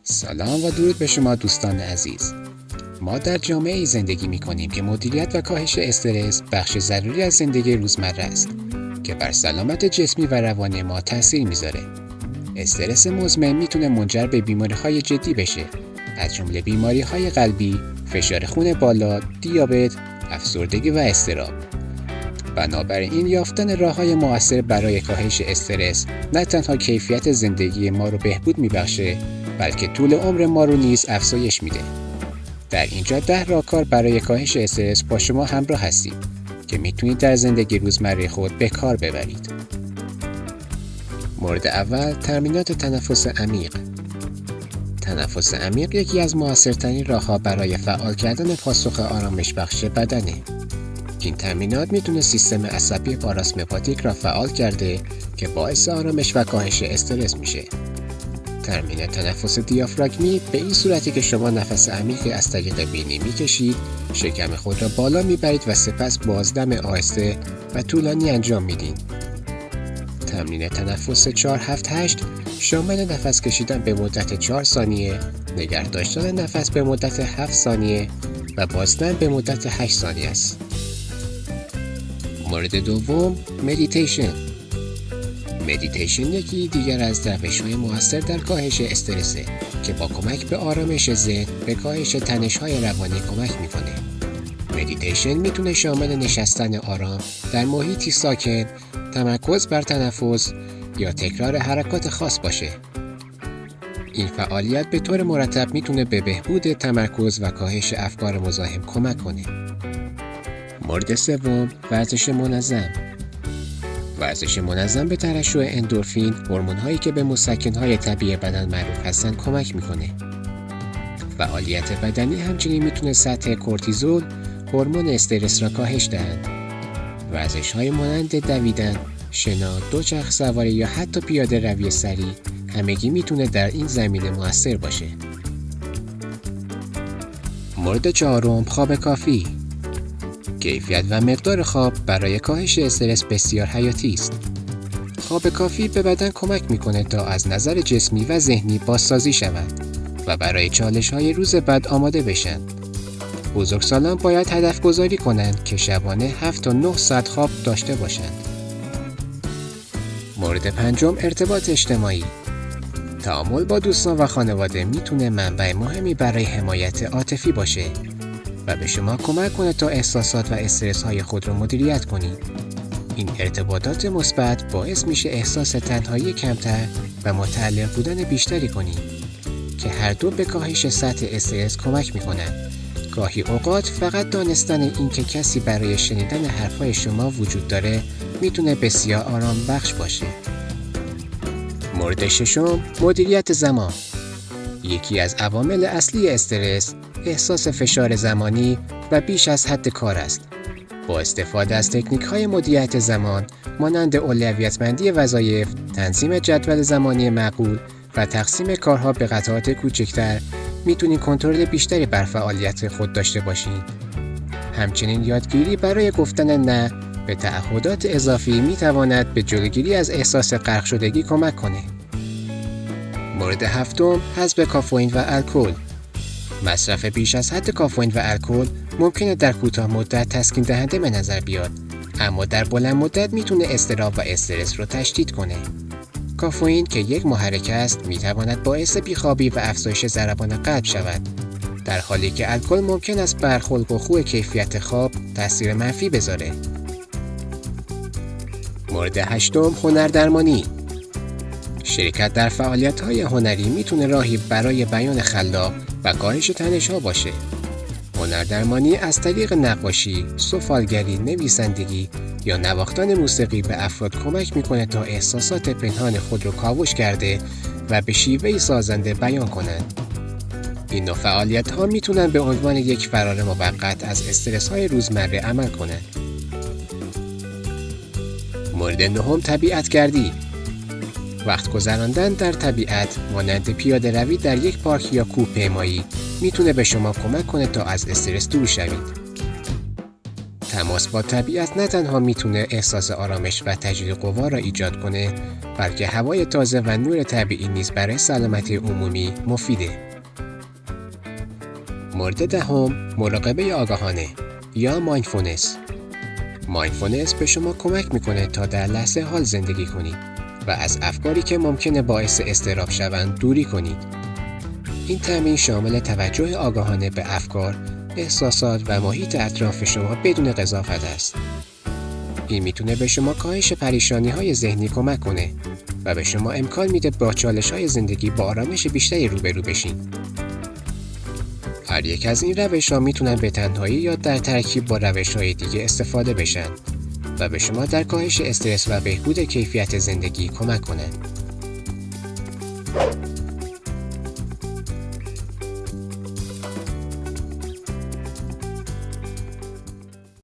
سلام و درود به شما دوستان عزیز. ما در جامعه‌ای زندگی می‌کنیم که مدیریت و کاهش استرس بخش ضروری از زندگی روزمره است که بر سلامت جسمی و روانی ما تأثیر می‌ذاره. استرس مزمن میتونه منجر به بیماری‌های جدی بشه، از جمله بیماری‌های قلبی، فشار خون بالا، دیابت، افسردگی و اضطراب. بنابراین یافتن راه‌های مؤثر برای کاهش استرس نه تنها کیفیت زندگی ما رو بهبود می‌بخشه، بلکه طول عمر ما رو نیز افزایش میده. در اینجا 10 راهکار برای کاهش استرس با شما همراه هستیم که میتونید در زندگی روزمره خود به کار ببرید. مورد اول، تمرینات تنفس عمیق. تنفس عمیق یکی از مؤثرترین راه‌ها برای فعال کردن پاسخ آرامش بخش بدنه. این تمرینات میتونه سیستم عصبی پاراسمپاتیک را فعال کرده که باعث آرامش و کاهش استرس میشه. تمرین تنفس دیافراگمی به این صورتی که شما نفس عمیقی از طریق بینی میکشید، شکم خود را بالا میبرید و سپس بازدم آهسته و طولانی انجام میدین. تمرین تنفس 4-7-8 شامل نفس کشیدن به مدت 4 ثانیه، نگه داشتن نفس به مدت 7 ثانیه و بازدم به مدت 8 ثانیه است. مورد دوم، مدیتیشن. مدیتیشن یکی دیگر از روش‌های مؤثر در کاهش استرسه که با کمک به آرامش ذهن به کاهش تنش‌های روانی کمک میکنه. مدیتیشن میتونه شامل نشستن آرام در محیطی ساکن، تمرکز بر تنفس یا تکرار حرکات خاص باشه. این فعالیت به طور مرتب میتونه به بهبود تمرکز و کاهش افکار مزاحم کمک کنه. مورد سوم، ورزش منظم. ورزش منظم به ترشح اندورفین، هورمون‌هایی که به مسکن‌های طبیعی بدن معروف هستند، کمک می‌کنه. فعالیت بدنی همچنین می‌تونه سطح کورتیزول، هورمون استرس را کاهش دهند. ورزش‌های مانند دویدن، شنا، دوچرخه سواری یا حتی پیاده روی سریع همگی می‌تونه در این زمینه مؤثر باشه. مورد چهارم، خواب کافی. کیفیت و مقدار خواب برای کاهش استرس بسیار حیاتی است. خواب کافی به بدن کمک میکنه تا از نظر جسمی و ذهنی بازسازی شود و برای چالش‌های روز بعد آماده بشن. بزرگسالان باید هدف گذاری کنند که شبانه 7 تا 9 ساعت خواب داشته باشند. مورد پنجم، ارتباط اجتماعی. تعامل با دوستان و خانواده میتونه منبع مهمی برای حمایت عاطفی باشه و به شما کمک کنه تا احساسات و استرس‌های خود را مدیریت کنید. این ارتباطات مثبت باعث میشه احساس تنهایی کمتر و متعلق بودن بیشتری کنید که هر دو به کاهش سطح استرس کمک میکنن. گاهی اوقات فقط دانستن این که کسی برای شنیدن حرفای شما وجود داره میتونه بسیار آرام بخش باشه. مورد ششم، مدیریت زمان. یکی از عوامل اصلی استرس احساس فشار زمانی و بیش از حد کار است. با استفاده از تکنیک‌های مدیریت زمان مانند اولویت‌بندی وظایف، تنظیم جدول زمانی معقول و تقسیم کارها به قطعات کوچکتر میتونید کنترل بیشتری بر فعالیت خود داشته باشید. همچنین یادگیری برای گفتن نه به تعهدات اضافی میتواند به جلوگیری از احساس غرق شدگی کمک کنه. مورد هفتم، حذف کافئین و الکل. مصرف بیش از حد کافئین و الکل ممکنه در کوتاه مدت تسکین دهنده به نظر بیاد، اما در بلند مدت میتونه اضطراب و استرس رو تشدید کنه. کافئین که یک محرک است میتواند باعث بیخوابی و افزایش ضربان قلب شود، در حالی که الکل ممکن است بر خلق و خو کیفیت خواب تاثیر منفی بذاره. مورد هشتم، هنردرمانی. شرکت در فعالیت‌های هنری میتونه راهی برای بیان خلاق و کاهش تنش‌ها باشه. هنردرمانی از طریق نقاشی، سفالگری، نویسندگی یا نواختن موسیقی به افراد کمک میکنه تا احساسات پنهان خود رو کاوش کرده و به شیوهی سازنده بیان کنند. این نوع فعالیت‌ها میتونن به عنوان یک فرار موقت از استرس‌های روزمره عمل کنند. مورد نهم، طبیعت‌گردی. وقت گذراندن در طبیعت مانند پیاده روی در یک پارک یا کوهپیمایی میتونه به شما کمک کنه تا از استرس دور شوید. تماس با طبیعت نه تنها میتونه احساس آرامش و تجدید قوا را ایجاد کنه، بلکه هوای تازه و نور طبیعی نیز برای سلامتی عمومی مفیده. مورد دهم، مراقبه آگاهانه یا مایندفولنس. مایندفولنس به شما کمک میکنه تا در لحظه حال زندگی کنید و از افکاری که ممکنه باعث اضطراب شوند دوری کنید. این تمرین شامل توجه آگاهانه به افکار، احساسات و محیط اطراف شما بدون قضاوت است. این میتونه به شما کاهش پریشانی‌های ذهنی کمک کنه و به شما امکان میده با چالش‌های زندگی با آرامش بیشتری روبرو بشین. هر یک از این روش‌ها میتونن به تنهایی یا در ترکیب با روش‌های دیگه استفاده بشن و به شما در کاهش استرس و بهبود کیفیت زندگی کمک کنند.